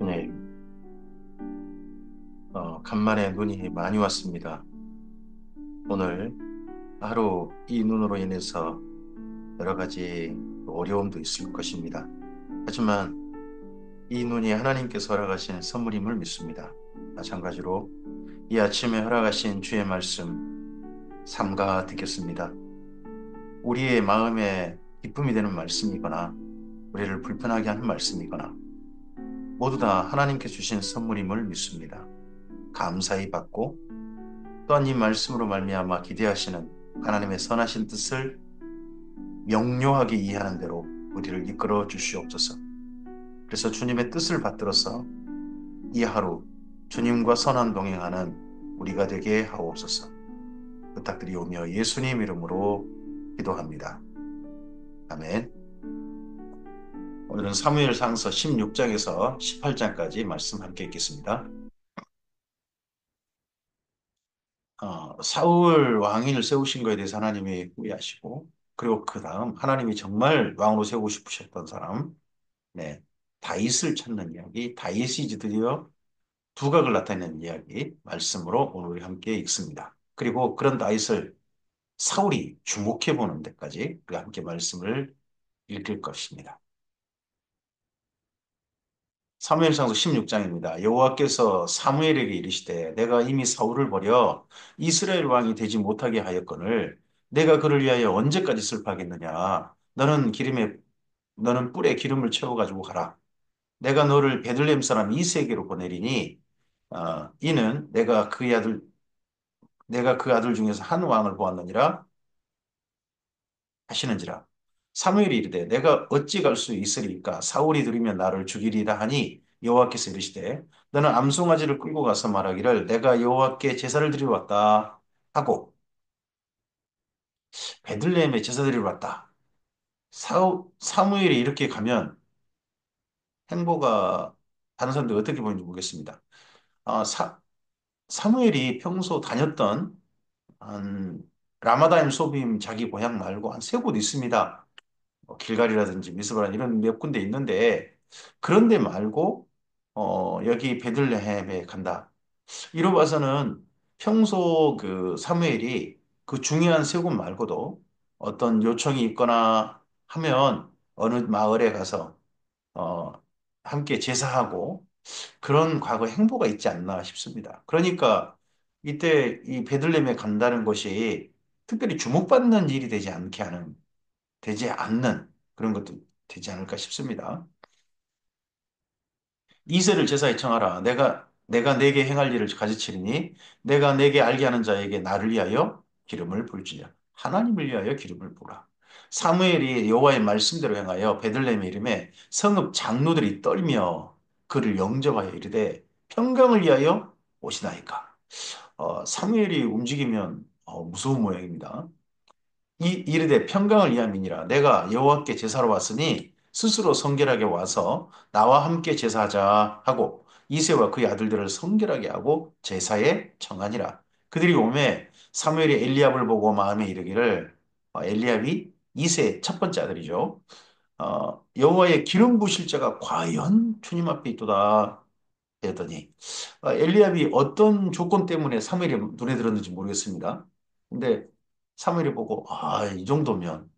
네, 간만에 눈이 많이 왔습니다. 오늘 하루 이 눈으로 인해서 여러 가지 어려움도 있을 것입니다. 하지만 이 눈이 하나님께서 허락하신 선물임을 믿습니다. 마찬가지로 이 아침에 허락하신 주의 말씀 삼가 듣겠습니다. 우리의 마음에 기쁨이 되는 말씀이거나 우리를 불편하게 하는 말씀이거나 모두 다 하나님께 주신 선물임을 믿습니다. 감사히 받고 또한 이 말씀으로 말미암아 기대하시는 하나님의 선하신 뜻을 명료하게 이해하는 대로 우리를 이끌어 주시옵소서. 그래서 주님의 뜻을 받들어서 이 하루 주님과 선한 동행하는 우리가 되게 하옵소서. 부탁드리오며 예수님 이름으로 기도합니다. 아멘. 오늘은 사무엘상서 16장에서 18장까지 말씀 함께 읽겠습니다. 사울 왕위를 세우신 것에 대해서 하나님이 후회하시고, 그리고 그 다음 하나님이 정말 왕으로 세우고 싶으셨던 사람, 네, 다윗을 찾는 이야기, 다윗이 이제 드디어 두각을 나타내는 이야기, 말씀으로 오늘 우리 함께 읽습니다. 그리고 그런 다윗을 사울이 주목해 보는 데까지 우리 함께 말씀을 읽을 것입니다. 사무엘상서 16장입니다. 여호와께서 사무엘에게 이르시되 내가 이미 사울을 버려 이스라엘 왕이 되지 못하게 하였거늘 내가 그를 위하여 언제까지 슬퍼하겠느냐. 너는 뿔에 기름을 채워 가지고 가라. 내가 너를 베들레헴 사람 이세에게로 보내리니 이는 내가 그 아들 중에서 한 왕을 보았느니라 하시는지라. 사무엘이 이르되 내가 어찌 갈 수 있으리까 사울이 들으면 나를 죽이리라 하니 여호와께서 이르시되 너는 암송아지를 끌고 가서 말하기를 내가 여호와께 제사를 드리러 왔다 하고 베들레헴에 제사 드리러 왔다. 사무엘이 이렇게 가면 행보가 다른 사람들이 어떻게 보는지 모르겠습니다. 아, 사무엘이 평소 다녔던 한 라마다임 소빔 자기 고향 말고 한 세 곳 있습니다. 뭐 길갈이라든지 미스바란 이런 몇 군데 있는데 그런 데 말고 여기 베들레헴에 간다. 이로 봐서는 평소 그 사무엘이 그 중요한 세 곳 말고도 어떤 요청이 있거나 하면 어느 마을에 가서 어, 함께 제사하고 그런 과거 행보가 있지 않나 싶습니다. 그러니까 이때 이 베들레헴에 간다는 것이 특별히 주목받는 일이 되지 않는 그런 것도 되지 않을까 싶습니다. 이세를 제사에 청하라. 내가 내게 행할 일을 가르치리니 내가 내게 알게 하는 자에게 나를 위하여 기름을 불지니라. 하나님을 위하여 기름을 부라. 사무엘이 여호와의 말씀대로 행하여 베들레헴의 이름에 성읍 장로들이 떨며 그를 영접하여 이르되 평강을 위하여 오시나이까. 사무엘이 움직이면 무서운 모양입니다. 이르되 평강을 위함이니라. 내가 여호와께 제사로 왔으니 스스로 성결하게 와서 나와 함께 제사하자 하고 이새와 그의 아들들을 성결하게 하고 제사에 청하니라. 그들이 오매 사무엘이 엘리압을 보고 마음에 이르기를 엘리압이 이새 첫 번째 아들이죠. 여호와의 기름 부실 자가 과연 주님 앞에 있도다 했더니 엘리압이 어떤 조건 때문에 사무엘이 눈에 들었는지 모르겠습니다. 근데 사무엘이 보고 이 정도면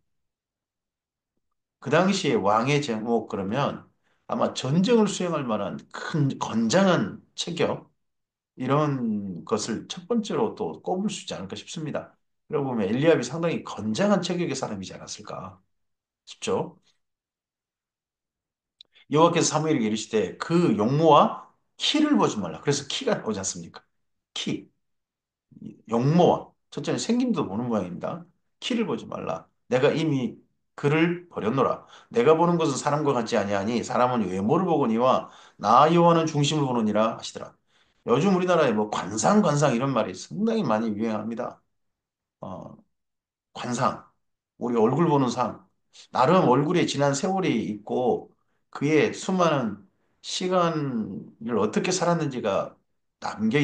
그 당시에 왕의 제목 그러면 아마 전쟁을 수행할 만한 큰 건장한 체격 이런 것을 첫 번째로 또 꼽을 수 있지 않을까 싶습니다. 그러고 보면 엘리압이 상당히 건장한 체격의 사람이지 않았을까 싶죠. 여호와께서 사무엘에게 이르시되 그 용모와 키를 보지 말라. 그래서 키가 나오지 않습니까? 키. 용모와 첫째는 생김도 보는 모양입니다. 키를 보지 말라. 내가 이미 그를 버렸노라. 내가 보는 것은 사람과 같지 아니하니 사람은 외모를 보거니와 나 여호와는 중심을 보느니라 하시더라. 요즘 우리나라에 뭐 관상 이런 말이 상당히 많이 유행합니다. 어, 관상, 우리 얼굴 보는 상. 나름 얼굴에 지난 세월이 있고 그의 수많은 시간을 어떻게 살았는지가 담겨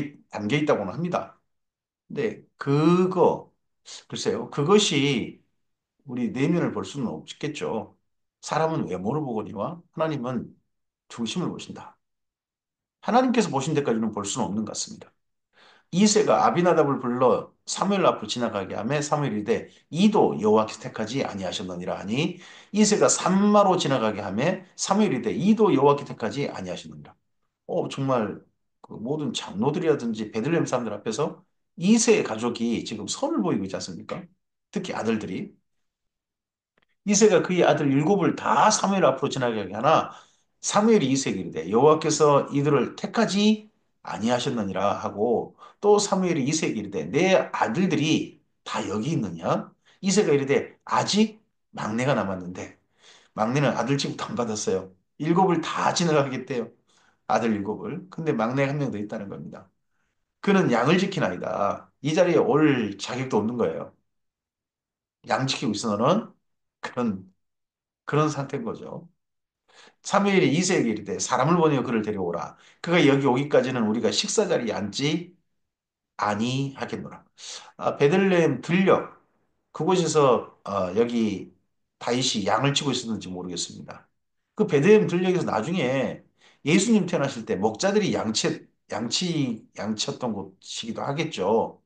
있다고는 합니다. 근데 글쎄요. 그것이 우리 내면을 볼 수는 없겠죠. 사람은 외모를 보거니와 하나님은 중심을 보신다. 하나님께서 보신 데까지는 볼 수는 없는 것 같습니다. 이새가 아비나답을 불러 사무엘 앞으로 지나가게 하매 사무엘이 이르되 이도 여호와께서 택하지 아니하셨느니라 하니 이새가 산마로 지나가게 하매 사무엘이 이르되 이도 여호와께서 택하지 아니하셨느니라. 정말 그 모든 장로들이라든지 베들레헴 사람들 앞에서 이세 가족이 지금 선을 보이고 있지 않습니까? 특히 아들들이. 이세가 그의 아들 일곱을 다 사무엘 앞으로 지나가게 하나 사무엘이 이세에게 이르되 여호와께서 이들을 택하지 아니하셨느니라 하고 또 사무엘이 이세에게 이르되 내 아들들이 다 여기 있느냐? 이세가 이르되 아직 막내가 남았는데 막내는 아들 취급도 안 받았어요. 일곱을 다 지나가겠대요. 아들 일곱을. 근데 막내 한 명 더 있다는 겁니다. 그는 양을 지키나이다. 이 자리에 올 자격도 없는 거예요. 양 지키고 있어 너는? 그런 상태인 거죠. 사무엘이 이세에게 이르되 사람을 보내어 그를 데려오라. 그가 여기 오기까지는 우리가 식사 자리에 앉지 아니하겠노라. 베들레헴 들녘 그곳에서 여기 다윗이 양을 치고 있었는지 모르겠습니다. 그 베들레헴 들녘에서 나중에 예수님 태어나실 때 목자들이 양치였던 곳이기도 하겠죠.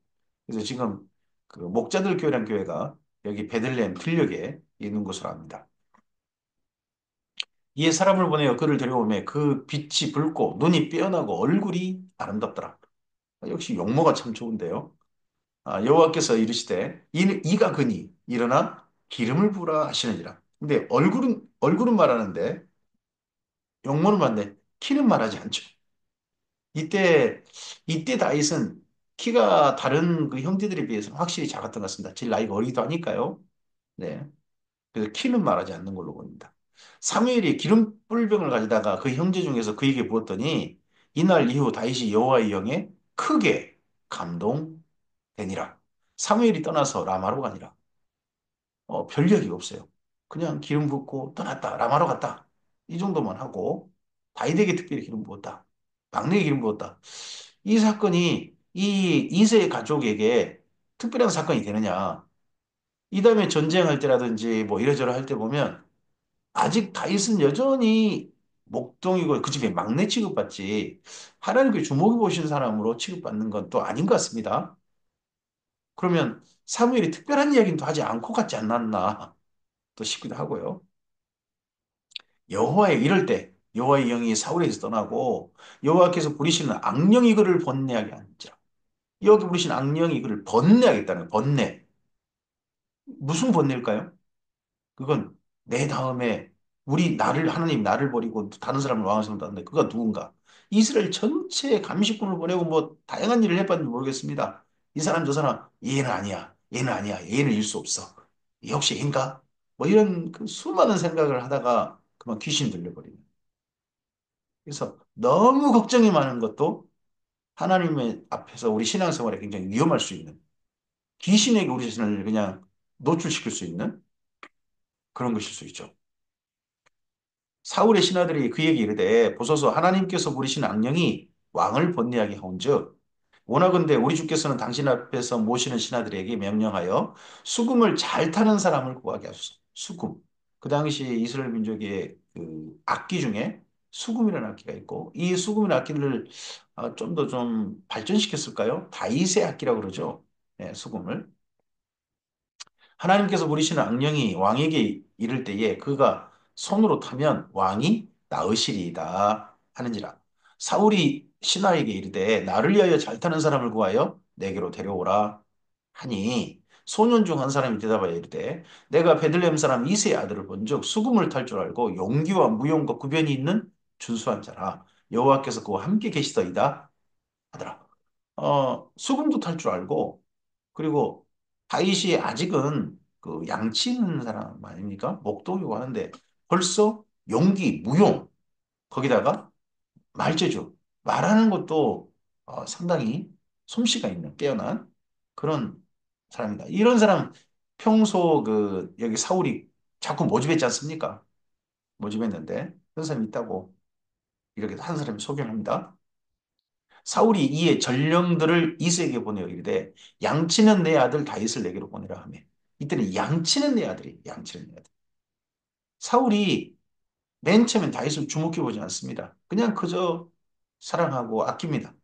그래서 지금 그 목자들 교회란 교회가 여기 베들레헴 들녘에 있는 것으로 압니다. 이에 사람을 보내어 그를 데려오매 그 빛이 붉고 눈이 빼어나고 얼굴이 아름답더라. 역시 용모가 참 좋은데요. 여호와께서 이르시되 이가 그니 일어나 기름을 부으라 하시느니라. 근데 얼굴은 말하는데 용모는 맞네. 키는 말하지 않죠. 이때 이때 다윗은 키가 다른 그 형제들에 비해서는 확실히 작았던 것 같습니다. 제일 나이가 어리기도 하니까요. 네. 그래서 키는 말하지 않는 걸로 보입니다. 사무엘이 기름 뿔병을 가져다가 그 형제 중에서 그에게 부었더니 이날 이후 다윗이 여호와의 영에 크게 감동되니라. 사무엘이 떠나서 라마로 가니라. 별 이야기가 없어요. 그냥 기름 붓고 떠났다. 라마로 갔다. 이 정도만 하고 다윗에게 특별히 기름 부었다. 막내에게 기름 부었다. 이 사건이 이 이세의 가족에게 특별한 사건이 되느냐? 이 다음에 전쟁할 때라든지 뭐 이래저래 할 때 보면 아직 다윗은 여전히 목동이고 그 집에 막내 취급받지 하나님께 주목해 보신 사람으로 취급받는 건 또 아닌 것 같습니다. 그러면 사무엘이 특별한 이야기는 또 하지 않고 갔지 않았나 또 싶기도 하고요. 이럴 때 여호와의 영이 사울에게서 떠나고 여호와께서 부리시는 악령이 그를 번뇌하게 하는지라. 여기 부리신 악령이 그를 번뇌하겠다는 거예요. 번뇌. 무슨 번뇌일까요? 그건 내 다음에 하나님 나를 버리고 다른 사람을 왕을 세운다는데 그가 누군가? 이스라엘 전체에 감시꾼을 보내고 뭐 다양한 일을 해봤는지 모르겠습니다. 이 사람 저 사람 얘는 아니야. 얘는 아니야. 얘는 일 수 없어. 얘 혹시 얘인가? 뭐 이런 그 수많은 생각을 하다가 그만 귀신 들려버리는. 그래서 너무 걱정이 많은 것도 하나님의 앞에서 우리 신앙생활에 굉장히 위험할 수 있는 귀신에게 우리 자신을 그냥 노출시킬 수 있는 그런 것일 수 있죠. 사울의 신하들이 그에게 이르되 보소서 하나님께서 부리신 악령이 왕을 번뇌하게 하온즉 원하건대 우리 주께서는 당신 앞에서 모시는 신하들에게 명령하여 수금을 잘 타는 사람을 구하게 하소서. 수금. 그 당시 이스라엘 민족의 그 악기 중에 수금이라는 악기가 있고 이 수금이라는 악기를 좀 더 좀 발전시켰을까요? 다윗의 악기라고 그러죠. 네, 수금을. 하나님께서 부리시는 악령이 왕에게 이를 때에 그가 손으로 타면 왕이 나으시리이다 하는지라. 사울이 신하에게 이르되 나를 위하여 잘 타는 사람을 구하여 내게로 데려오라 하니 소년 중 한 사람이 대답하여 이르되 내가 베들레헴 사람 이세의 아들을 본즉 수금을 탈 줄 알고 용기와 무용과 구변이 있는 준수한 자라 여호와께서 그와 함께 계시더이다 하더라. 수금도 탈 줄 알고 그리고 다윗이 아직은 그 양치 있는 사람 아닙니까? 목도이고 하는데 벌써 용기, 무용, 거기다가 말재주, 말하는 것도 상당히 솜씨가 있는 빼어난 그런 사람이다. 이런 사람 평소 그 여기 사울이 자꾸 모집했지 않습니까? 모집했는데 그런 사람이 있다고 이렇게 한 사람이 소개를 합니다. 사울이 이에 전령들을 이세에게 보내어 이르되 양치는 내 아들 다윗을 내게로 보내라 하며 이때는 양치는 내 아들이 양치는 내 아들. 사울이 맨 처음엔 다윗을 주목해 보지 않습니다. 그냥 그저 사랑하고 아낍니다.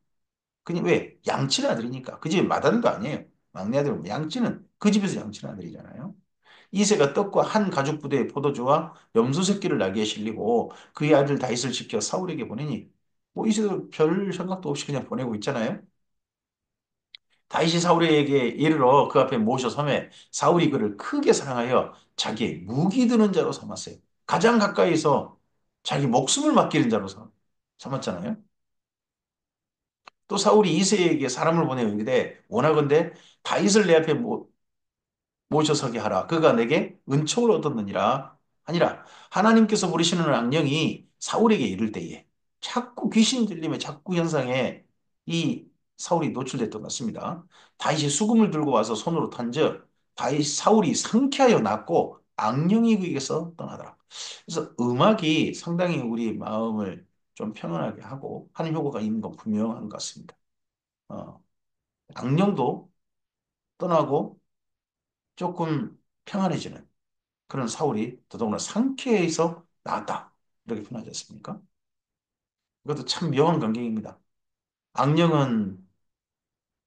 그냥 왜? 양친 아들이니까. 그 집에 맏아들도 아니에요. 막내 아들은 양치는 그 집에서 양친 아들이잖아요. 이새가 떡과 한 가죽 부대의 포도주와 염소 새끼를 나귀에 실리고 그의 아들 다윗을 지켜 사울에게 보내니 뭐 이새도 별 생각도 없이 그냥 보내고 있잖아요. 다윗이 사울에게 이르러 그 앞에 모셔 섬에 사울이 그를 크게 사랑하여 자기의 무기 드는 자로 삼았어요. 가장 가까이서 자기 목숨을 맡기는 자로 삼았잖아요. 또 사울이 이새에게 사람을 보내어 이르되 원하건대 다윗을 내 앞에 모셔서게 하라. 그가 내게 은총을 얻었느니라. 아니라 하나님께서 부르시는 악령이 사울에게 이를 때에 자꾸 귀신 들림에 자꾸 현상에 이 사울이 노출됐던 것 같습니다. 다윗이 수금을 들고 와서 손으로 탄즉 다윗 사울이 상쾌하여 낫고 악령이 그에게서 떠나더라. 그래서 음악이 상당히 우리 마음을 좀 평안하게 하고 하는 효과가 있는 건 분명한 것 같습니다. 어, 악령도 떠나고 조금 평안해지는 그런 사울이 더더구나 상쾌해서 나았다. 이렇게 표현하지 않습니까? 이것도 참 묘한 관계입니다. 악령은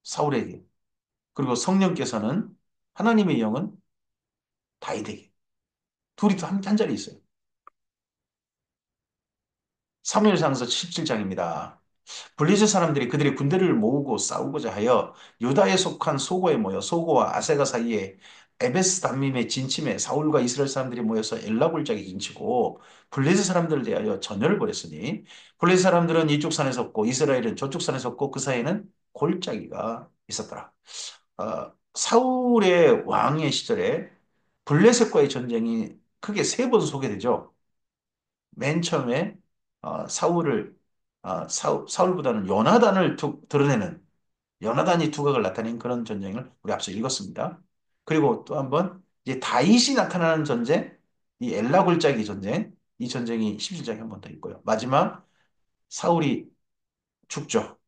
사울에게, 그리고 성령께서는 하나님의 영은 다윗에게. 둘이 또 한 자리에 있어요. 사무엘상서 17장입니다. 블리즈 사람들이 그들의 군대를 모으고 싸우고자 하여 유다에 속한 소고에 모여 소고와 아세가 사이에 에베스 담밈의 진침에 사울과 이스라엘 사람들이 모여서 엘라 골짜기 진치고 블레셋 사람들을 대하여 전열을 벌였으니 블레셋 사람들은 이쪽 산에 섰고 이스라엘은 저쪽 산에 섰고 그 사이에는 골짜기가 있었더라. 사울의 왕의 시절에 블레셋과의 전쟁이 크게 세 번 소개되죠. 맨 처음에 사울을 사울보다는 요나단을 드러내는 요나단이 두각을 나타낸 그런 전쟁을 우리 앞서 읽었습니다. 그리고 또 한 번 이제 다윗이 나타나는 전쟁, 이 엘라 골짜기 전쟁, 이 전쟁이 17장에 한 번 더 있고요. 마지막 사울이 죽죠.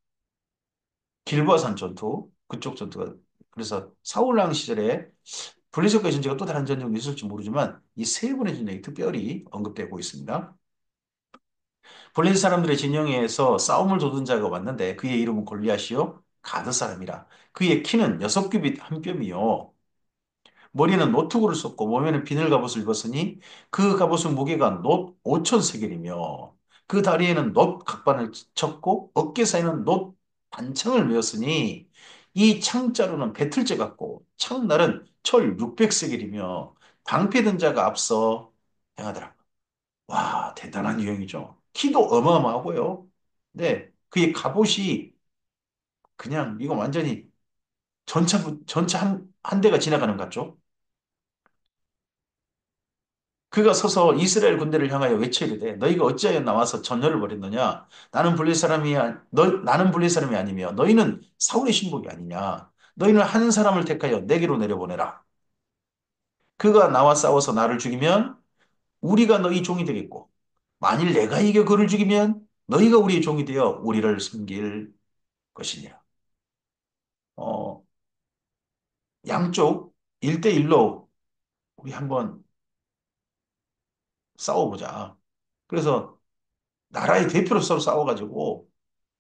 길보아산 전투, 그쪽 전투가 그래서 사울 왕 시절에 블레셋과의 전쟁가 또 다른 전쟁도 있을지 모르지만 이 세 번의 전쟁이 특별히 언급되고 있습니다. 블레셋 사람들의 진영에서 싸움을 돋은 자가 왔는데 그의 이름은 골리앗이요 가드 사람이라. 그의 키는 6규빗 한 뼘이요 머리는 노투구를 썼고 몸에는 비늘 갑옷을 입었으니 그 갑옷은 무게가 놋 5천 세겔이며 그 다리에는 놋 각반을 쳤고 어깨 사이는 놋 단창을 메었으니 이 창자루는 배틀째 같고 창날은 철 600세겔이며 방패든 자가 앞서 행하더라. 와, 대단한 유형이죠. 키도 어마어마하고요. 네, 그의 갑옷이 그냥 이거 완전히 전차 한 대가 지나가는 것 같죠? 그가 서서 이스라엘 군대를 향하여 외쳐 이르되 너희가 어찌하여 나와서 전열을 벌였느냐? 나는 블레 사람이 아니며 너희는 사울의 신복이 아니냐? 너희는 한 사람을 택하여 내게로 내려보내라. 그가 나와 싸워서 나를 죽이면 우리가 너희 종이 되겠고 만일 내가 이겨 그를 죽이면 너희가 우리의 종이 되어 우리를 섬길 것이니라. 어, 양쪽 1대1로 우리 한번 싸워보자. 그래서 나라의 대표로 서로 싸워가지고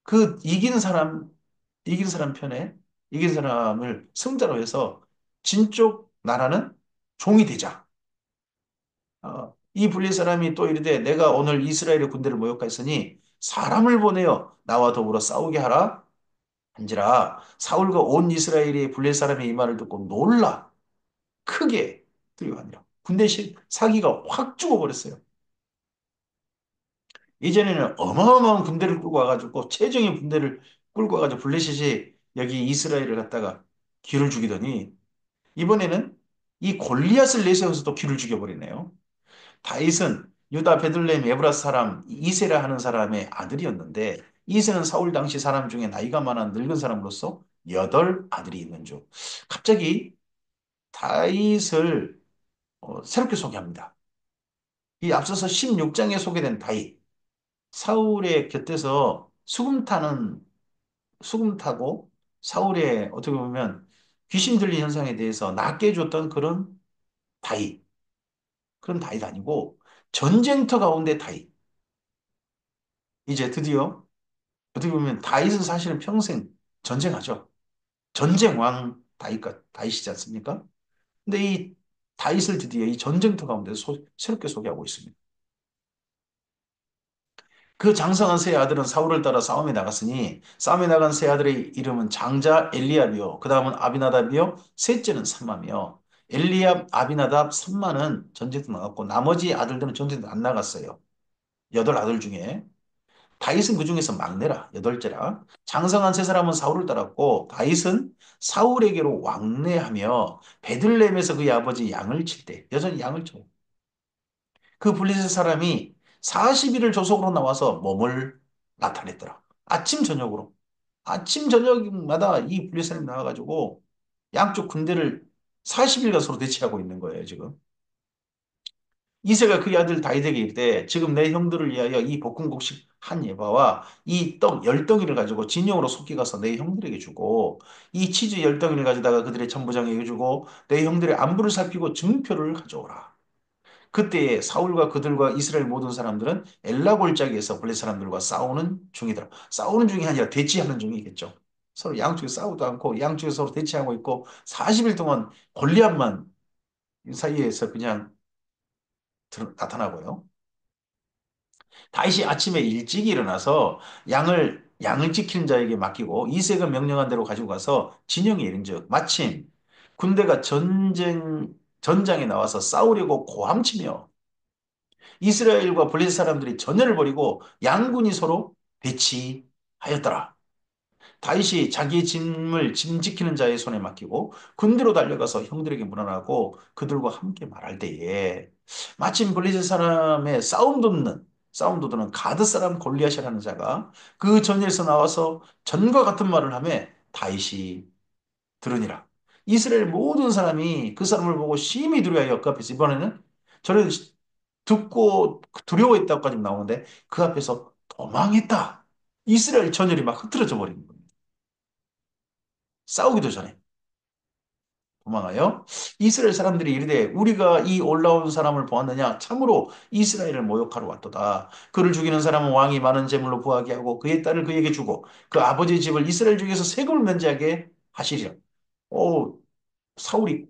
그 이긴 사람 편에 이긴 사람을 승자로 해서 진쪽 나라는 종이 되자. 이 불린 사람이 또 이르되 내가 오늘 이스라엘의 군대를 모욕하였으니 사람을 보내어 나와 더불어 싸우게 하라. 한지라 사울과 온 이스라엘이 블레 사람의 이 말을 듣고 놀라 크게 두려워하니라. 군대 사기가 확 죽어버렸어요. 이전에는 어마어마한 군대를 끌고 와가지고 최정예 군대를 끌고 와가지고 블레셋이 여기 이스라엘을 갖다가 기를 죽이더니 이번에는 이 골리앗을 내세워서 또 기를 죽여버리네요. 다윗은 유다 베들레헴 에브라 사람 이세라 하는 사람의 아들이었는데 이세는 사울 당시 사람 중에 나이가 많은 늙은 사람으로서 8아들이 있는 중 갑자기 다윗을 새롭게 소개합니다. 이 앞서서 16장에 소개된 다윗 사울의 곁에서 수금 타고 사울의 어떻게 보면 귀신 들린 현상에 대해서 낫게 해줬던 그런 다윗. 그런 다윗 아니고 전쟁터 가운데 다윗. 이제 드디어 어떻게 보면 다윗은 사실은 평생 전쟁하죠. 전쟁왕 다윗이지 않습니까? 근데 이 다윗을 드디어 이 전쟁터 가운데 새롭게 소개하고 있습니다. 그 장성한 세 아들은 사울을 따라 싸움에 나갔으니 싸움에 나간 세 아들의 이름은 장자 엘리압이요. 그 다음은 아비나답이요. 셋째는 삼마며 엘리압, 아비나답, 삼마는 전쟁터 나갔고 나머지 아들들은 전쟁터 안 나갔어요. 여덟 아들 중에. 다윗은 그 중에서 막내라. 여덟째라. 장성한 세 사람은 사울을 따랐고 다윗은 사울에게로 왕래하며 베들레헴에서 그의 아버지 양을 칠 때 여전히 양을 쳐요. 그 블리셋 사람이 40일을 조속으로 나와서 몸을 나타냈더라. 아침 저녁으로. 아침 저녁마다 이 블리셋 사람이 나와가지고 양쪽 군대를 40일간 서로 대치하고 있는 거예요, 지금. 이새가 그의 아들 다윗에게 이르되 지금 내 형들을 위하여 이 볶음국식 한 예바와 이 떡 열 덩이를 가지고 진영으로 속히 가서 내 형들에게 주고 이 치즈 열 덩이를 가져다가 그들의 천부장에게 주고 내 형들의 안부를 살피고 증표를 가져오라. 그때에 사울과 그들과 이스라엘 모든 사람들은 엘라 골짜기에서 블레 사람들과 싸우는 중이더라. 싸우는 중이 아니라 대치하는 중이겠죠. 서로 양쪽에 싸우도 않고 양쪽에 서로 대치하고 있고 40일 동안 골리앗만 이 사이에서 그냥 나타나고요. 다윗이 아침에 일찍 일어나서 양을 지키는 자에게 맡기고 이새가 명령한 대로 가지고 가서 진영에 이른즉 마침 군대가 전장에 나와서 싸우려고 고함치며 이스라엘과 블레셋 사람들이 전열을 벌이고 양군이 서로 대치하였더라. 다윗이 자기의 짐 지키는 자의 손에 맡기고 군대로 달려가서 형들에게 문안하고 그들과 함께 말할 때에 마침 블레셋 사람의 싸움 돋는 가드 사람 골리앗이라는 자가 그 전열에서 나와서 전과 같은 말을 하며 다윗이 들으니라. 이스라엘 모든 사람이 그 사람을 보고 심히 두려워하여 그 앞에서 이번에는 저를 듣고 두려워했다고까지 나오는데 그 앞에서 도망했다. 이스라엘 전열이 막 흐트러져 버린 거예요. 싸우기도 전에 도망하여 이스라엘 사람들이 이르되 우리가 이 올라온 사람을 보았느냐 참으로 이스라엘을 모욕하러 왔도다. 그를 죽이는 사람은 왕이 많은 재물로 부하게 하고 그의 딸을 그에게 주고 그 아버지의 집을 이스라엘 중에서 세금을 면제하게 하시리라. 오, 사울이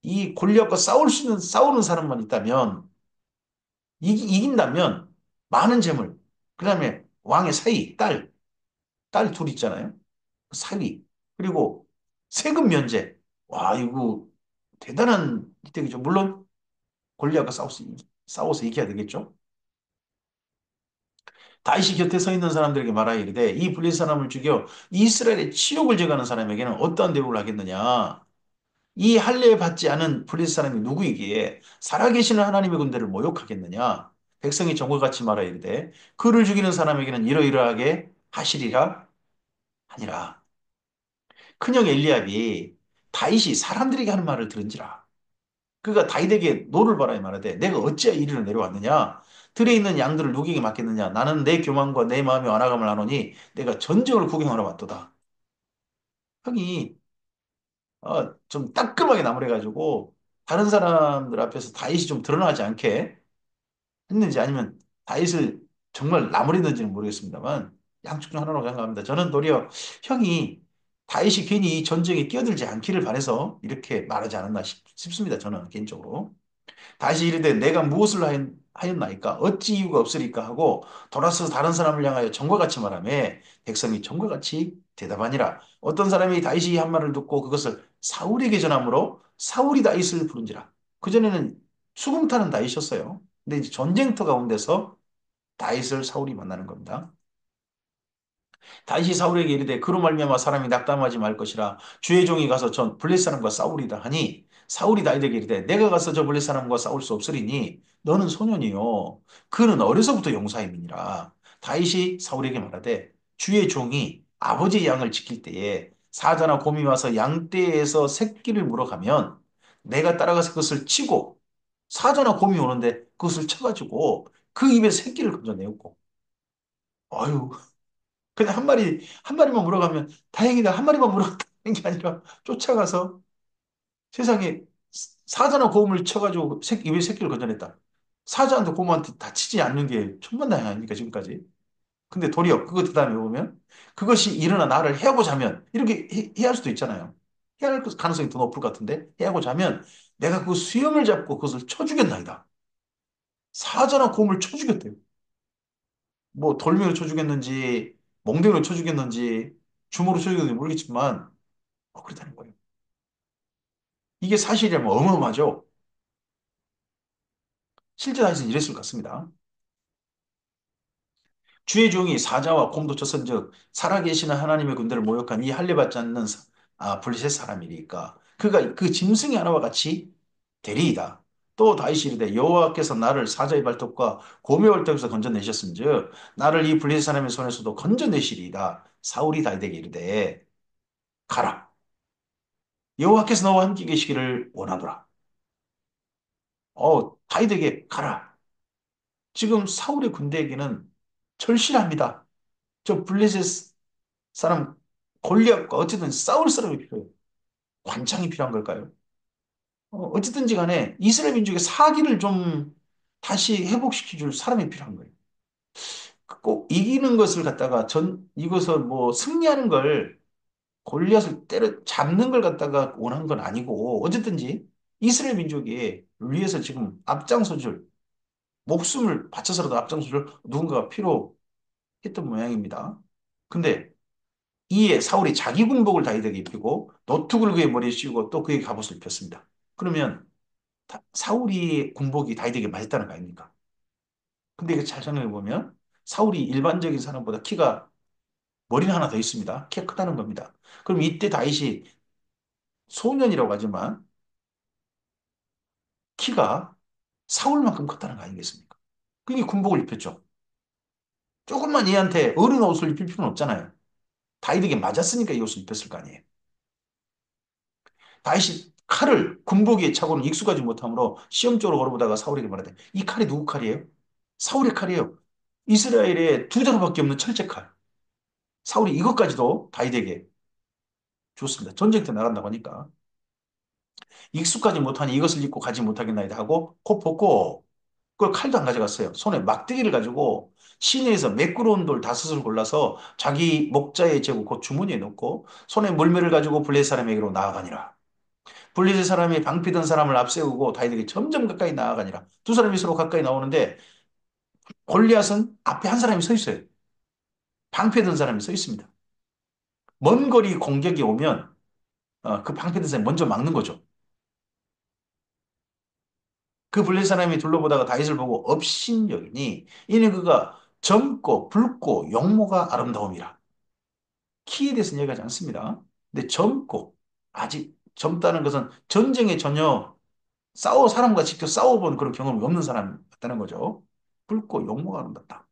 이 골리앗과 싸우는 사람만 있다면 이긴다면 많은 재물 그다음에 왕의 사위 딸 둘 있잖아요. 그 사위 그리고 세금 면제. 와 이거 대단한 혜택이죠. 물론 골리앗과 싸워서 이겨야 되겠죠. 다윗이 곁에 서 있는 사람들에게 말하여 이르되 이 블레셋 사람을 죽여 이스라엘의 치욕을 제거하는 사람에게는 어떠한 대우를 하겠느냐. 이 할례 받지 않은 블레셋 사람이 누구이기에 살아계시는 하나님의 군대를 모욕하겠느냐. 백성이 정과 같이 말하여 이르되 그를 죽이는 사람에게는 이러이러하게 하시리라 하니라. 큰형 엘리압이 다윗이 사람들에게 하는 말을 들은지라. 그가 다윗에게 노를 바라며 말하되 내가 어찌하여 이리로 내려왔느냐? 들에 있는 양들을 누구에게 맡겠느냐? 나는 내 교만과 내 마음의 완악함을 아노니 내가 전쟁을 구경하러 왔도다. 형이 좀 따끔하게 나무래가지고 다른 사람들 앞에서 다윗이 좀 드러나지 않게 했는지 아니면 다윗을 정말 나무랬는지는 모르겠습니다만 양쪽 중 하나로 생각합니다. 저는 도리어 형이 다윗이 괜히 이 전쟁에 끼어들지 않기를 바래서 이렇게 말하지 않았나 싶습니다. 저는 개인적으로. 다시 이르되 내가 무엇을 하였나이까 어찌 이유가 없으리까 하고 돌아서 다른 사람을 향하여 전과 같이 말하며 백성이 전과 같이 대답하니라. 어떤 사람이 다윗이 한 말을 듣고 그것을 사울에게 전하므로 사울이 다윗을 부른지라. 그전에는 수금 타는 다윗이었어요. 근데 이제 전쟁터 가운데서 다윗을 사울이 만나는 겁니다. 다윗이 사울에게 이르되 그로 말미암아 사람이 낙담하지 말 것이라 주의 종이 가서 전 블레셋 사람과 싸우리다 하니 사울이 다윗에게 이르되 내가 가서 저 블레셋 사람과 싸울 수 없으리니 너는 소년이요 그는 어려서부터 용사임이니라. 다윗이 사울에게 말하되 주의 종이 아버지의 양을 지킬 때에 사자나 곰이 와서 양떼에서 새끼를 물어가면 내가 따라가서 그것을 치고 사자나 곰이 오는데 그것을 쳐가지고 그 입에 새끼를 건져내었고 아유 그냥 한 마리만 물어가면 다행이다. 한 마리만 물어갔다는 게 아니라 쫓아가서 세상에 사자나 고음을 쳐가지고 입에 새끼를 건져냈다. 사자한테 곰한테 다치지 않는 게 천만다행 아닙니까, 지금까지? 근데 도리어 그거 그다음에 보면 그것이 일어나 나를 해하고자 하면 이렇게 해야 할 수도 있잖아요. 해야 할 가능성이 더 높을 것 같은데 해하고자 하면 내가 그 수염을 잡고 그것을 쳐 죽였나이다. 사자나 곰을 쳐 죽였대요. 뭐 돌멩이로 쳐 죽였는지 멍덩이로 쳐 죽였는지 주먹으로 쳐 죽였는지 모르겠지만 그렇다는 거예요. 이게 사실이라면 어마어마하죠. 실제 다윗은 이랬을 것 같습니다. 주의 종이 사자와 곰도 쳤은즉 살아계시는 하나님의 군대를 모욕한 이 할례받지 않는 블레셋 사람이니까 그가 그 짐승이 하나와 같이 되리이다. 또 다윗이 이르되 여호와께서 나를 사자의 발톱과 곰의 발톱에서 건져내셨은즉 나를 이 블레셋 사람의 손에서도 건져내시리이다. 사울이 다윗에게 이르되 가라. 여호와께서 너와 함께 계시기를 원하노라. 다윗에게 가라. 지금 사울의 군대에게는 절실합니다. 저 블레셋 사람 골리앗과 어쨌든 싸울 사람이 필요해요. 관창이 필요한 걸까요? 어쨌든지 간에 이스라엘 민족의 사기를 좀 다시 회복시켜줄 사람이 필요한 거예요. 꼭 이기는 것을 갖다가 이것을 뭐 승리하는 걸 골리앗을 때려 잡는 걸 갖다가 원하는 건 아니고 어쨌든지 이스라엘 민족이 위해서 지금 앞장서줄 목숨을 바쳐서라도 앞장서줄 누군가가 필요했던 모양입니다. 근데 이에 사울이 자기 군복을 다윗에게 입히고 노투구를 그의 머리에 씌우고 또 그에게 갑옷을 입혔습니다. 그러면 사울이 군복이 다윗에게 맞았다는 거 아닙니까? 근데 이거 잘 생각해 보면 사울이 일반적인 사람보다 키가 머리는 하나 더 있습니다. 키가 크다는 겁니다. 그럼 이때 다윗이 소년이라고 하지만 키가 사울만큼 컸다는 거 아니겠습니까? 그게 군복을 입혔죠. 조금만 얘한테 어린 옷을 입힐 필요는 없잖아요. 다윗에게 맞았으니까 이 옷을 입혔을 거 아니에요. 다윗이 칼을 군복이에 차고는 익숙하지 못하므로 시험적으로 걸어보다가 사울에게 말하되 이 칼이 누구 칼이에요? 사울의 칼이에요. 이스라엘에 두 자루밖에 없는 철제 칼. 사울이 이것까지도 다윗에게 줬습니다. 전쟁 때 나간다고 하니까. 익숙하지 못하니 이것을 입고 가지 못하겠나이다 하고 곧 벗고 그걸 칼도 안 가져갔어요. 손에 막대기를 가지고 시내에서 매끄러운 돌 다섯을 골라서 자기 목자에 재고 그 주머니에 넣고 손에 물매를 가지고 블레셋 사람에게로 나아가니라. 블레셋 사람이 방피던 사람을 앞세우고 다윗에게 점점 가까이 나아가니라. 두 사람이 서로 가까이 나오는데 골리앗은 앞에 한 사람이 서 있어요. 방패든 사람이 서 있습니다. 먼 거리 공격이 오면 그 방패든 사람이 먼저 막는 거죠. 그 블레셋 사람이 둘러보다가 다윗을 보고 업신여기니 이는 그가 젊고 붉고 용모가 아름다움이라. 키에 대해서는 얘기하지 않습니다. 근데 젊고 아직 젊다는 것은 전쟁에 전혀 사람과 직접 싸워본 그런 경험이 없는 사람 같다는 거죠. 붉고 용모가 아름답다.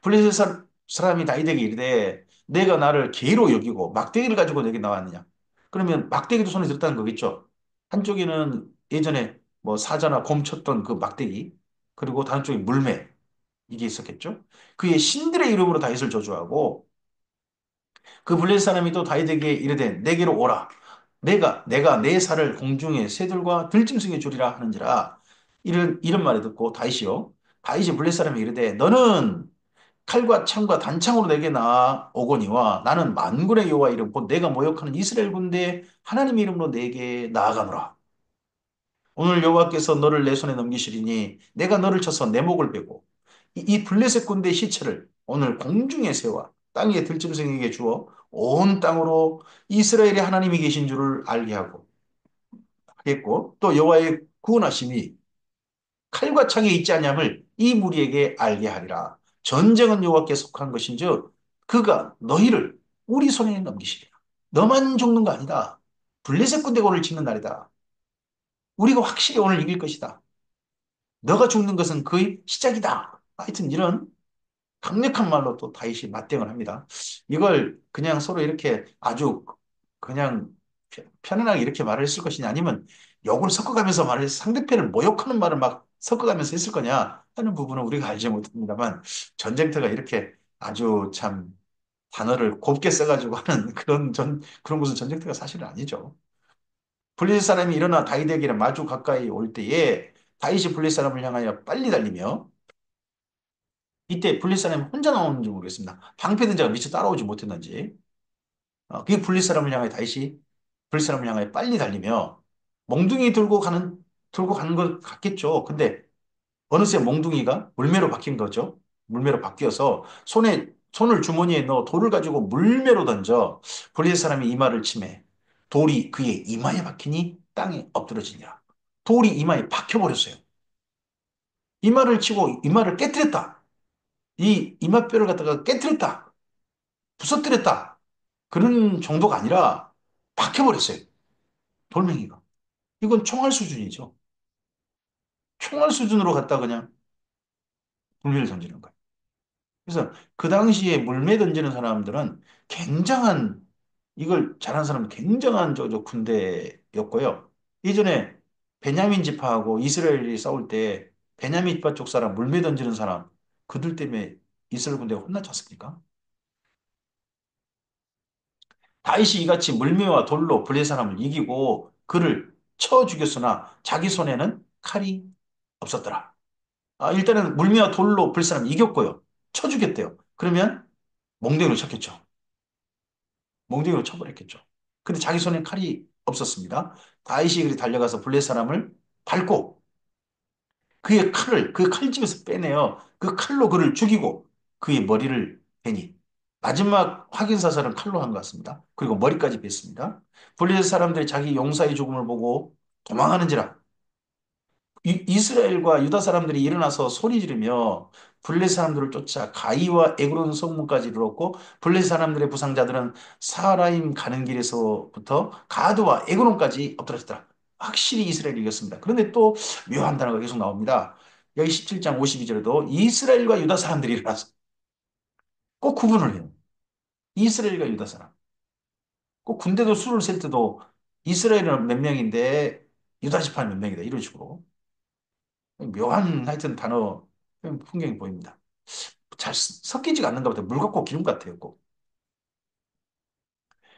블레셋 사람이 다윗에게 이르되 내가 나를 개로 여기고 막대기를 가지고 내게 나왔느냐. 그러면 막대기도 손에 들었다는 거겠죠. 한쪽에는 예전에 뭐 사자나 곰 쳤던 그 막대기 그리고 다른 쪽에 물매 이게 있었겠죠. 그의 신들의 이름으로 다윗을 저주하고 그 블레셋 사람이 또 다윗에게 이르되 내게로 오라. 내가 내 살을 공중의 새들과 들짐승에 주리라 하는지라 이런 말을 듣고 다윗이 블레셋 사람이 이르되 너는 칼과 창과 단창으로 내게 나아오거니와 나는 만군의 여호와 이름 곧 내가 모욕하는 이스라엘 군대 하나님의 이름으로 내게 나아가노라. 오늘 여호와께서 너를 내 손에 넘기시리니 내가 너를 쳐서 내 목을 베고 이 블레셋 군대의 시체를 오늘 공중에 세워 땅의 들짐승에게 주어 온 땅으로 이스라엘의 하나님이 계신 줄을 알게 하겠고 또 여호와의 구원하심이 칼과 창에 있지 아니함을 이 무리에게 알게 하리라. 전쟁은 여호와께 속한 것인즉 그가 너희를 우리 손에 넘기시리라. 너만 죽는 거 아니다. 블레셋 군대가 오늘 짓는 날이다. 우리가 확실히 오늘 이길 것이다. 너가 죽는 것은 거의 시작이다. 하여튼 이런 강력한 말로 또 다윗이 맞대응을 합니다. 이걸 그냥 서로 이렇게 아주 그냥 편안하게 이렇게 말을 했을 것이냐 아니면 욕을 섞어가면서 말을 상대편을 모욕하는 말을 막 섞어가면서 했을 거냐 하는 부분은 우리가 알지 못합니다만 전쟁터가 이렇게 아주 참 단어를 곱게 써가지고 하는 그런 것은 전쟁터가 사실은 아니죠. 블리스 사람이 일어나 다윗에게 마주 가까이 올 때에 다윗이 블레셋 사람을 향하여 빨리 달리며 이때 블레셋 사람이 혼자 나오는지 모르겠습니다. 방패든 자가 미처 따라오지 못했는지 그게 블레셋 사람을 향하여 다윗이 블레셋 사람을 향하여 빨리 달리며 몽둥이 들고 가는 것 같겠죠. 근데 어느새 몽둥이가 물매로 바뀐 거죠. 물매로 바뀌어서 손을 주머니에 넣어 돌을 가지고 물매로 던져 블레셋 사람이 이마를 치매 돌이 그의 이마에 박히니 땅에 엎드러지니라. 돌이 이마에 박혀버렸어요. 이마를 치고 이마를 깨뜨렸다. 이 이마뼈를 갖다가 깨뜨렸다. 부서뜨렸다. 그런 정도가 아니라 박혀버렸어요. 돌멩이가. 이건 총알 수준이죠. 총알 수준으로 갖다 그냥 물매를 던지는 거예요. 그래서 그 당시에 물매 던지는 사람들은 굉장한, 이걸 잘하는 사람은 굉장한 저 군대였고요. 예전에 베냐민 지파하고 이스라엘이 싸울 때 베냐민 지파 쪽 사람, 물매 던지는 사람, 그들 때문에 이스라엘 군대가 혼났지 않습니까? 다윗이 이같이 물매와 돌로 블레 사람을 이기고 그를 쳐 죽였으나 자기 손에는 칼이 없었더라. 일단은 물매와 돌로 블레 사람을 이겼고요. 쳐 죽였대요. 그러면 몽둥이로 쳤겠죠. 몽둥이로 쳐버렸겠죠. 근데 자기 손에 칼이 없었습니다. 다윗이 그리 달려가서 블레 사람을 밟고 그 칼집에서 빼내어 그 칼로 그를 죽이고 그의 머리를 베니 마지막 확인 사살은 칼로 한 것 같습니다. 그리고 머리까지 뺐습니다. 블레셋 사람들이 자기 용사의 죽음을 보고 도망하는지라 이스라엘과 유다 사람들이 일어나서 소리 지르며 블레셋 사람들을 쫓아 가이와 에그론 성문까지 이르렀고 블레셋 사람들의 부상자들은 사하라임 가는 길에서부터 가드와 에그론까지 엎드러졌더라. 확실히 이스라엘이 이겼습니다. 그런데 또 묘한 단어가 계속 나옵니다. 여기 17장 52절에도 이스라엘과 유다 사람들이 일어나서 꼭 구분을 해요. 이스라엘과 유다 사람. 꼭 군대도 수를 셀 때도 이스라엘은 몇 명인데 유다 지파는 몇 명이다. 이런 식으로. 묘한 하여튼 단어 풍경이 보입니다. 잘 섞이지가 않는가 보다. 물 같고 기름 같아요. 꼭.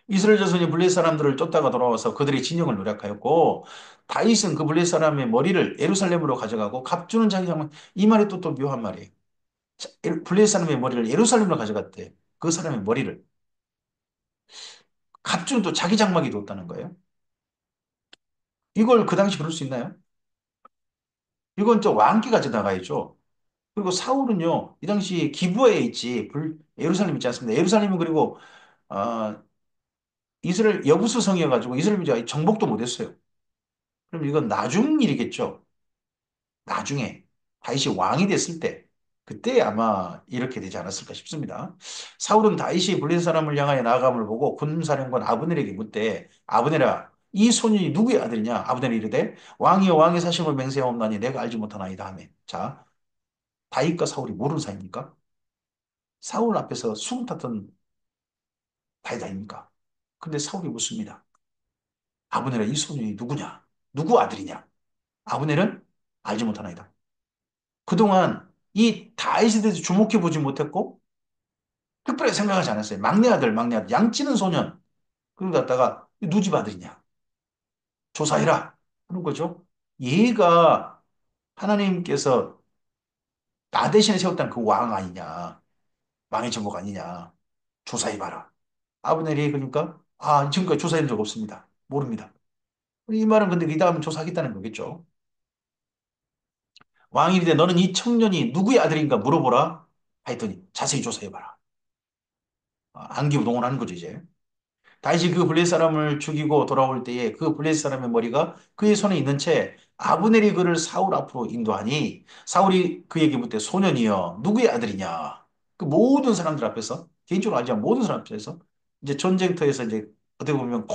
이스라엘 자손이 블레셋 사람들을 쫓다가 돌아와서 그들의 진영을 노력하였고 다윗은 그 블레셋 사람의 머리를 예루살렘으로 가져가고 갑주는 자기 장막 이 말이 또 묘한 말이에요. 블레셋 사람의 머리를 예루살렘으로 가져갔대. 그 사람의 머리를 갑주는 또 자기 장막이 뒀다는 거예요. 이걸 그 당시 그럴 수 있나요? 이건 저 왕기가 지나가야죠. 그리고 사울은요, 이 당시 기부에 있지, 예루살렘 있지 않습니다. 예루살렘은 그리고 어, 이스라엘 여부수 성이어가지고 이스라엘 민족이 정복도 못했어요. 그럼 이건 나중 일이겠죠. 나중에 다윗이 왕이 됐을 때 그때 아마 이렇게 되지 않았을까 싶습니다. 사울은 다윗이 블레셋 사람을 향하여 나아감을 보고 군사령관 아브넬에게 묻되 아브넬아 이 소년이 누구의 아들이냐? 아브넬이 이르되 왕이여 왕의 사심을 맹세하옵나니 내가 알지 못하나이다 하매 자 다윗과 사울이 모르는 사이입니까? 사울 앞에서 수금 탔던 다윗 아닙니까? 근데 사울이 묻습니다. 아브넬아 이 소년이 누구냐? 누구 아들이냐? 아브넬은 알지 못하나이다. 그동안 이 다윗에 대해서 주목해 보지 못했고 특별히 생각하지 않았어요. 막내 아들, 양치는 소년. 그걸 갖다가 누구 집 아들이냐? 조사해라. 하는 거죠. 얘가 하나님께서 나 대신에 세웠다는 그 왕 아니냐? 왕의 정복 아니냐? 조사해봐라. 아브넬이 그러니까 지금까지 조사한 적 없습니다. 모릅니다. 이 말은 근데 이 다음 조사하겠다는 거겠죠. 왕이 이르되 너는 이 청년이 누구의 아들인가 물어보라. 하였더니 자세히 조사해봐라. 안기부동을 하는 거죠, 이제. 다시 그 블레셋 사람을 죽이고 돌아올 때에 그 블레셋 사람의 머리가 그의 손에 있는 채 아브넬이 그를 사울 앞으로 인도하니 사울이 그에게 묻되 소년이여 누구의 아들이냐 그 모든 사람들 앞에서 개인적으로 알지 않은 모든 사람 앞에서 이제 전쟁터에서 이제 어떻게 보면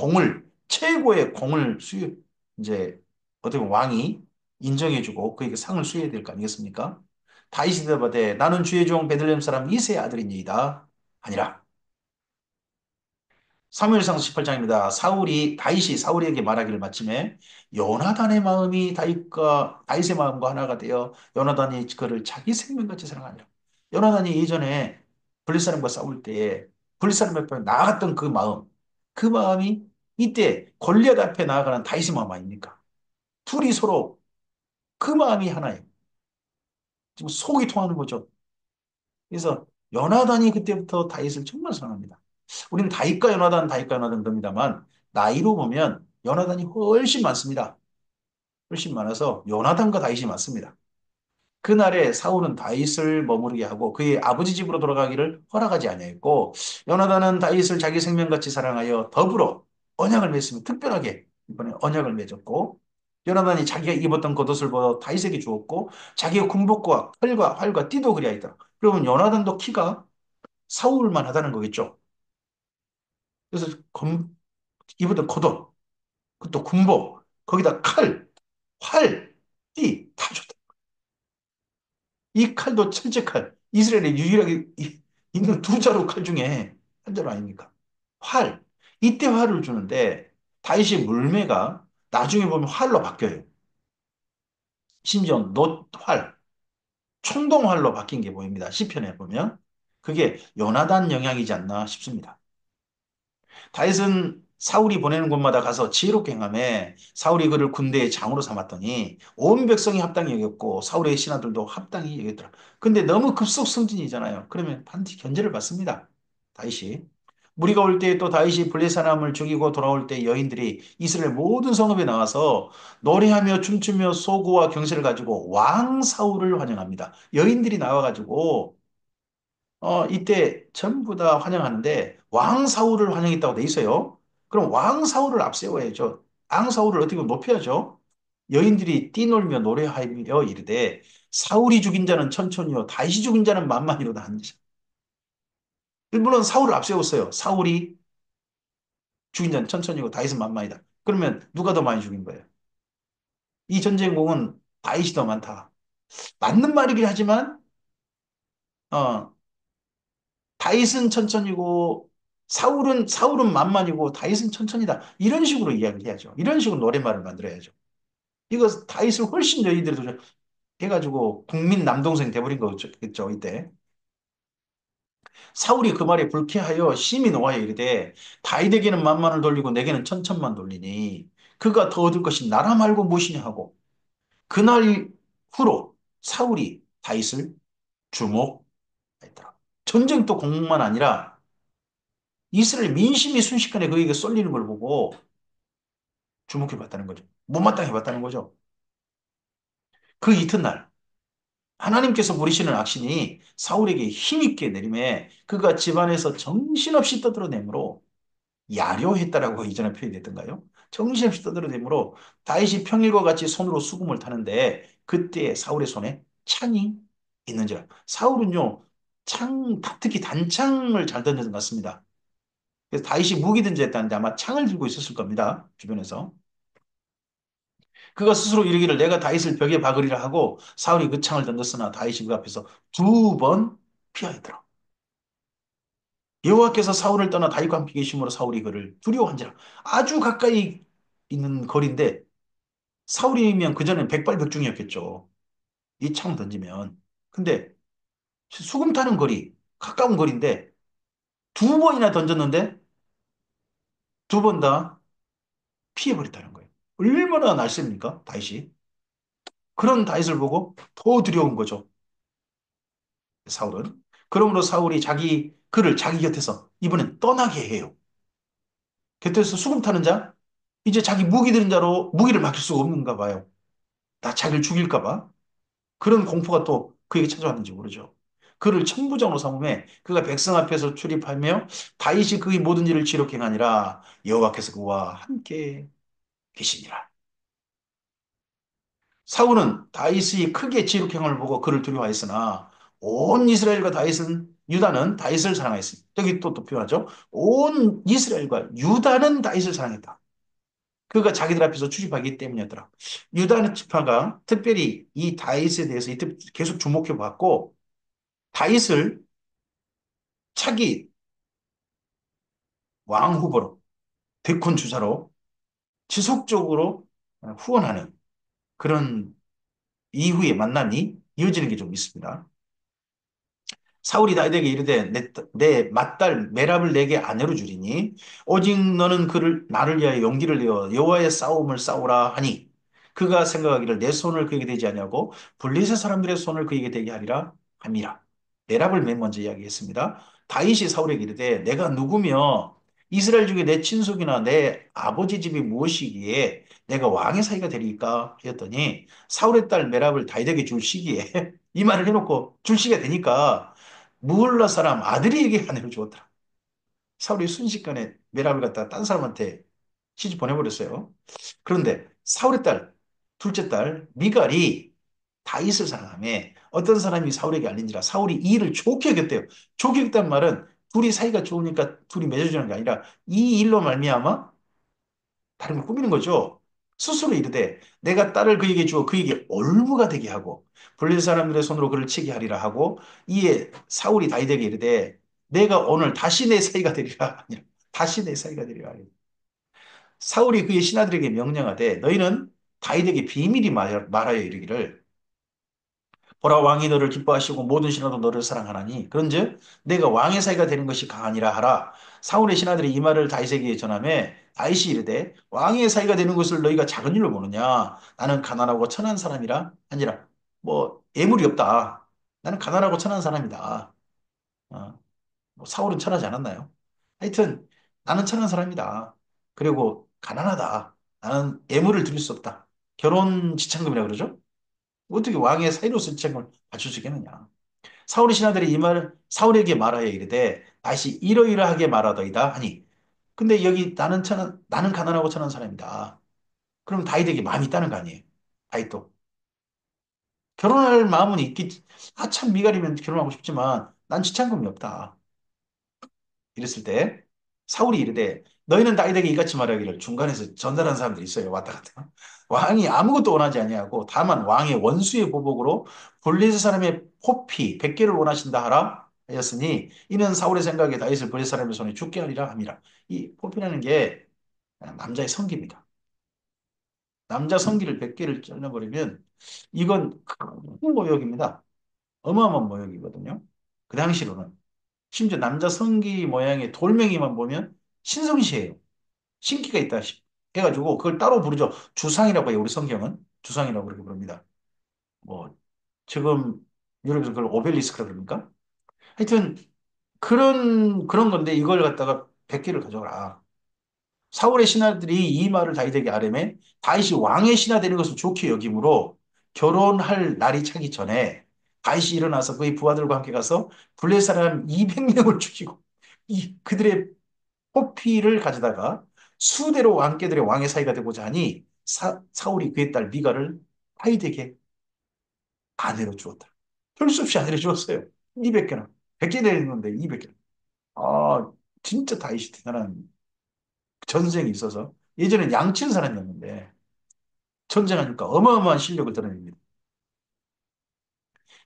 최고의 공을 이제 어떻게 보면 왕이 인정해주고 그에게 상을 수여해야 될 거 아니겠습니까? 다윗이 대답하되 나는 주의 종 베들레헴 사람 이새의 아들이니이다 아니라 사무엘상 18장입니다. 다윗이 사울에게 말하기를 마침에 요나단의 마음이 다윗의 마음과 하나가 되어 요나단이 그를 자기 생명같이 사랑하니라. 요나단이 예전에 블리사람과 싸울 때에 블리사람 앞에 나아갔던 그 마음이 이때 골리앗 앞에 나아가는 다윗의 마음 아닙니까? 둘이 서로 그 마음이 하나예요. 지금 속이 통하는 거죠. 그래서 요나단이 그때부터 다윗을 정말 사랑합니다. 우리는 다윗과 요나단 겁니다만 나이로 보면 요나단이 훨씬 많습니다. 훨씬 많아서 요나단과 다윗이 많습니다. 그날에 사울은 다윗을 머무르게 하고 그의 아버지 집으로 돌아가기를 허락하지 아니하였고 요나단은 다윗을 자기 생명같이 사랑하여 더불어 언약을 맺으며 특별하게 이번에 언약을 맺었고 요나단이 자기가 입었던 겉옷을 벗어 다윗에게 주었고 자기의 군복과 칼과 활과 띠도 그리하였더라. 그러면 요나단도 키가 사울만 하다는 거겠죠. 그래서 입었던 겉옷, 그또 군복, 거기다 칼, 활, 띠 다 줬다. 이 칼도 철제 칼. 이스라엘에 유일하게 있는 두 자루 칼 중에 한 자루 아닙니까? 활. 이때 활을 주는데 다윗의 물매가 나중에 보면 활로 바뀌어요. 심지어 놋활, 총동활로 바뀐 게 보입니다. 시편에 보면. 그게 요나단 영향이지 않나 싶습니다. 다윗은 사울이 보내는 곳마다 가서 지혜롭게 행하며 사울이 그를 군대의 장으로 삼았더니 온 백성이 합당히 여겼고 사울의 신하들도 합당히 여겼더라. 근데 너무 급속 승진이잖아요. 그러면 반드시 견제를 받습니다. 다윗이. 무리가 올 때 또 다윗이 블레 사람을 죽이고 돌아올 때 여인들이 이스라엘 모든 성읍에 나와서 노래하며 춤추며 소고와 경세를 가지고 왕 사울을 환영합니다. 여인들이 나와가지고 이때 전부 다 환영하는데 왕 사울을 환영했다고 돼 있어요. 그럼 왕 사울을 앞세워야죠. 왕 사울을 어떻게 보면 높여야죠. 여인들이 뛰놀며 노래하며 이르되 사울이 죽인 자는 천천히요 다윗이 죽인 자는 만만히로다 한지. 물론 사울을 앞세웠어요. 사울이 죽인 자는 천천히고 다윗은 만만이다. 그러면 누가 더 많이 죽인 거예요? 이 전쟁공은 다윗이 더 많다. 맞는 말이긴 하지만 어, 다윗은 천천히고 사울은 만만이고 다윗은 천천히다. 이런 식으로 이야기를 해야죠. 이런 식으로 노래말을 만들어야죠. 이거 다윗을 훨씬 너희들이 더 해가지고 국민 남동생 돼버린 거겠죠, 이때. 사울이 그 말에 불쾌하여 심히 노하여 이르되 다윗에게는 만만을 돌리고 내게는 천천만 돌리니 그가 더 얻을 것이 나라 말고 무엇이냐 하고 그날 후로 사울이 다윗을 주목했더라. 전쟁도 공만 아니라 이스라엘 민심이 순식간에 그에게 쏠리는 걸 보고 주목해 봤다는 거죠. 못마땅해 봤다는 거죠. 그 이튿날 하나님께서 부리시는 악신이 사울에게 힘있게 내림에 그가 집안에서 정신없이 떠들어내므로 야려했다라고 이전에 표현됐던가요? 정신없이 떠들어내므로 다윗이 평일과 같이 손으로 수금을 타는데 그때 사울의 손에 창이 있는지라. 사울은요, 특히 단창을 잘 던지는 것 같습니다. 그래서 다윗이 무기 던졌다는데 아마 창을 들고 있었을 겁니다. 주변에서. 그가 스스로 이르기를 내가 다윗을 벽에 박으리라 하고 사울이 그 창을 던졌으나 다윗이 그 앞에서 두 번 피하였더라. 여호와께서 사울을 떠나 다윗과 함께 계심으로 사울이 그를 두려워한지라. 아주 가까이 있는 거리인데 사울이면 그전엔 백발백중이었겠죠. 이 창 던지면. 근데 수금 타는 거리, 가까운 거리인데 두 번이나 던졌는데 두 번 다 피해버렸다는 거예요. 얼마나 날쌔입니까? 다윗이. 그런 다윗을 보고 더 두려운 거죠. 사울은. 그러므로 사울이 그를 자기 곁에서 이번엔 떠나게 해요. 곁에서 수금 타는 자, 이제 자기 무기 드는 자로 무기를 맡길 수가 없는가 봐요. 나 자기를 죽일까 봐. 그런 공포가 또 그에게 찾아왔는지 모르죠. 그를 천부장으로 삼음에 그가 백성 앞에서 출입하며 다윗이 그의 모든 일을 지롭게 행하니라 여호와께서 그와 함께 계시니라. 사울은 다윗이 크게 지룩 행을 보고 그를 두려워하였으나 온 이스라엘과 유다는 다윗을 사랑하였습니다. 여기 또 표현하죠. 온 이스라엘과 유다는 다윗을 사랑했다. 그가 자기들 앞에서 출입하기 때문이었더라. 유다는 지파가 특별히 이 다윗에 대해서 이때 계속 주목해 봤고 다윗을 차기 왕 후보로 대권 주자로 지속적으로 후원하는 그런 이후의 만남이 이어지는 게 좀 있습니다. 사울이 다윗에게 이르되 내 맏딸 메랍을 내게 아내로 주리니 오직 너는 나를 위하여 용기를 내어 여호와의 싸움을 싸우라 하니 그가 생각하기를 내 손을 그에게 대지 아니하고 블레셋 사람들의 손을 그에게 대게 하리라 함이라. 내랍을 맨 먼저 이야기했습니다. 다윗이 사울에게 이르되 내가 누구며 이스라엘 중에 내 친속이나 내 아버지 집이 무엇이기에 내가 왕의 사이가 되리까 하였더니 사울의 딸 메랍을 다윗에게 줄 시기에 이 말을 해놓고 줄 시기가 되니까 무을라 사람 아들에게 아내를 주었더라. 사울이 순식간에 메랍을 갖다가 딴 사람한테 시집 보내버렸어요. 그런데 사울의 딸, 둘째 딸 미갈이 다윗을 사랑하며 어떤 사람이 사울에게 알린지라 사울이 이 일을 좋게 여겼대요. 좋게 여겼다는 말은 둘이 사이가 좋으니까 둘이 맺어주는 게 아니라 이 일로 말미암아 다른 걸 꾸미는 거죠. 스스로 이르되 내가 딸을 그에게 주어 그에게 올무가 되게 하고 블레셋 사람들의 손으로 그를 치게 하리라 하고 이에 사울이 다윗에게 이르되 내가 오늘 다시 내 사이가 되리라 아니라 다시 내 사이가 되리라. 사울이 그의 신하들에게 명령하되 너희는 다윗에게 비밀이 말하여 이르기를 보라 왕이 너를 기뻐하시고 모든 신하도 너를 사랑하나니 그런즉 내가 왕의 사이가 되는 것이 강하니라 하라. 사울의 신하들이 이 말을 다윗에게 전하매 다윗이 이르되 왕의 사이가 되는 것을 너희가 작은 일로 보느냐 나는 가난하고 천한 사람이라 아니라 뭐 예물이 없다. 나는 가난하고 천한 사람이다. 어, 뭐 사울은 천하지 않았나요? 하여튼 나는 천한 사람이다. 그리고 가난하다. 나는 예물을 드릴 수 없다. 결혼 지참금이라 그러죠? 어떻게 왕의 사이로서 지참금을 바칠 수 있겠느냐? 사울의 신하들이 이 말을 사울에게 말하여 이르되 다시 이러이러하게 말하더이다 하니 근데 여기 나는 가난하고 천한 사람이다. 그럼 다윗에게 마음이 있다는 거 아니에요? 다윗도 결혼할 마음은 있겠지. 아, 참 미갈이면 결혼하고 싶지만 난 지참금이 없다. 이랬을 때 사울이 이르되 너희는 다윗에게 이같이 말하기를 중간에서 전달한 사람들이 있어요. 왔다 갔다. 왕이 아무것도 원하지 아니하고 다만 왕의 원수의 보복으로 블레셋 사람의 포피 100개를 원하신다 하라 하였으니 이는 사울의 생각에 다윗을 블레셋 사람의 손에 죽게 하리라 함이라. 이 포피라는 게 남자의 성기입니다. 남자 성기를 100개를 잘라버리면 이건 큰 모욕입니다. 어마어마한 모욕이거든요. 그 당시로는. 심지어 남자 성기 모양의 돌멩이만 보면 신성시해요. 신기가 있다 해가지고 그걸 따로 부르죠. 주상이라고 해요. 우리 성경은 주상이라고 그렇게 부릅니다. 뭐 지금 유럽에서 그걸 오벨리스크라 그럽니까? 하여튼 그런 건데 이걸 갖다가 100개를 가져가라. 사울의 신하들이 이 말을 다윗에게 아뢰매 다윗이 왕의 신하 되는 것을 좋게 여김으로 결혼할 날이 차기 전에 다윗이 일어나서 그의 부하들과 함께 가서 블레셋 사람 200명을 죽이고 이 그들의 포피를 가져다가 수대로 왕께들의 왕의 사이가 되고자 하니 사울이 그의 딸 미가를 다윗에게 아내로 주었다. 별 수 없이 아내로 주었어요. 200개나. 100개 되는 건데 200개. 아, 진짜 다윗이 대단한 전쟁이 있어서 예전엔 양치는 사람이었는데 전쟁하니까 어마어마한 실력을 드러냅니다.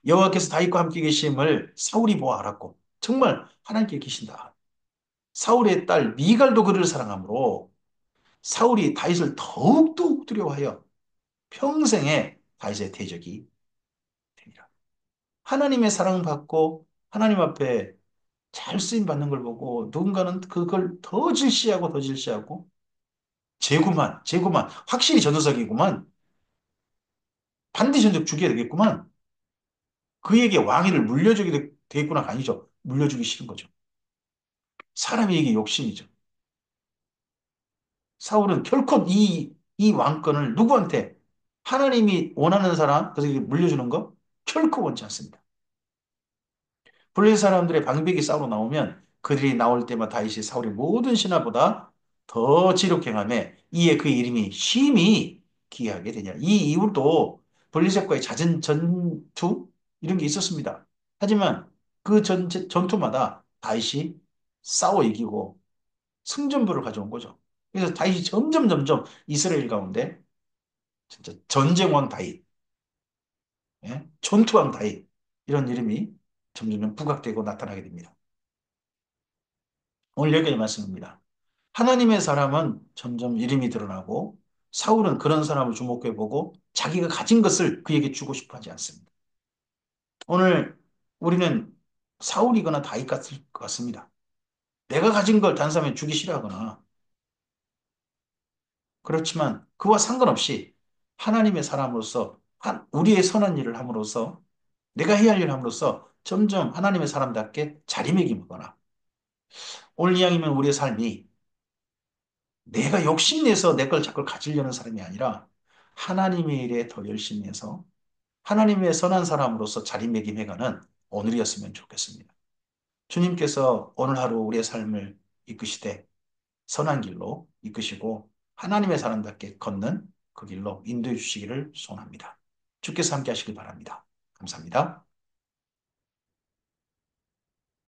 여호와께서 다윗과 함께 계심을 사울이 보아 알았고 정말 하나님께 계신다. 사울의 딸 미갈도 그를 사랑하므로 사울이 다윗을 더욱더욱 두려워하여 평생에 다윗의 대적이 되니라. 하나님의 사랑받고 하나님 앞에 잘 쓰임 받는 걸 보고 누군가는 그걸 더 질시하고 더 질시하고 재고만 확실히 전도석이구만 반드시 전적 죽여야 되겠구만 그에게 왕위를 물려주게 되겠구나가 아니죠. 물려주기 싫은 거죠. 사람이 이게 욕심이죠. 사울은 결코 이 왕권을 누구한테 하나님이 원하는 사람, 그래서 이게 물려주는 거 결코 원치 않습니다. 블레셋 사람들의 방백이 싸우러 나오면 그들이 나올 때마다 다윗이 사울의 모든 신하보다 더 지력 행함에 이에 그의 이름이 심히 기하게 되냐. 이 이후로 블레셋과의 잦은 전투 이런 게 있었습니다. 하지만 그 전투마다 다윗이 싸워 이기고 승전부를 가져온 거죠. 그래서 다윗이 점점 이스라엘 가운데 진짜 전쟁왕 다윗, 예? 전투왕 다윗 이런 이름이 점점 부각되고 나타나게 됩니다. 오늘 여기까지 말씀입니다. 하나님의 사람은 점점 이름이 드러나고 사울은 그런 사람을 주목해보고 자기가 가진 것을 그에게 주고 싶어 하지 않습니다. 오늘 우리는 사울이거나 다윗 같을 것 같습니다. 내가 가진 걸 다른 사람에 주기 싫어하거나 그렇지만 그와 상관없이 하나님의 사람으로서 우리의 선한 일을 함으로써 내가 해야 할 일을 함으로써 점점 하나님의 사람답게 자리매김하거나 오늘 이야기면 우리의 삶이 내가 욕심내서 내 걸 자꾸 가지려는 사람이 아니라 하나님의 일에 더 열심히 해서 하나님의 선한 사람으로서 자리매김해가는 오늘이었으면 좋겠습니다. 주님께서 오늘 하루 우리의 삶을 이끄시되 선한 길로 이끄시고 하나님의 사람답게 걷는 그 길로 인도해 주시기를 소원합니다. 주께서 함께 하시길 바랍니다. 감사합니다.